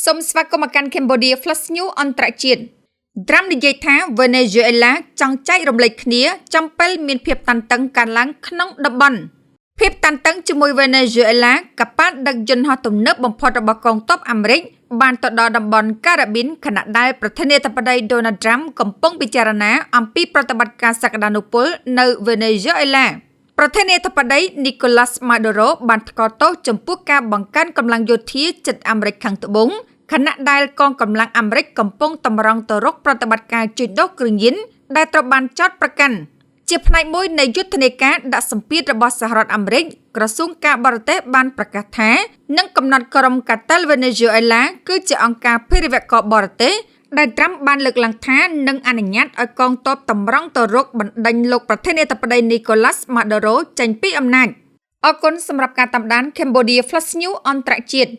សូមស្វាគមន៍មកកាន់ Cambodia Flash News អន្តរជាតិត្រាំនិយាយថា Venezuela ចង់ចែករំលែកគ្នាចំពេលមានភាពតានតឹងកើនឡើងក្នុងតំបន់ភាពតានតឹងជាមួយ Venezuela កប៉ាល់ដឹកយន្តហោះទំនើបបំផុតរបស់កងទ័ពអាមេរិកបានទៅដល់តំបន់ការ៉ាប៊ីនខណៈដែលប្រធានាធិបតី Donald Trump កំពុងពិចារណាអំពីប្រតិបត្តិការសក្តានុពលនៅ Venezuela ប្រធានាធិបតី Nicolas Maduro បានថ្កោលទោសចំពោះការបង្កើនកម្លាំងយោធាជិតអាមេរិកខាងត្បូងខណៈដែលកងកម្លាំងអាមេរិកកំពុងតម្រង់ទៅរកប្រតិបត្តិការជួញដូរគ្រឿងញៀនដែលត្រូវបានចោទប្រកាន់ជាផ្នែកមួយនៃយុទ្ធនាការដាក់សម្ពាធរបស់សហរដ្ឋអាមេរិកក្រសួងការបរទេសបានប្រកាសថានឹងកំណត់ក្រុមកាតាល់ Venezuela គឺជាអង្គការភេរវកបរទេសដែលត្រាំបានលើកឡើងថានឹងអនុញ្ញាតឲ្យកងទ័ពតម្រង់ទៅរកបណ្ដេញលោកប្រធានាធិបតី Nicolas Maduro ចេញពីអំណាចអរគុណសម្រាប់ការតាមដាន Cambodia Flash News អន្តរជាតិ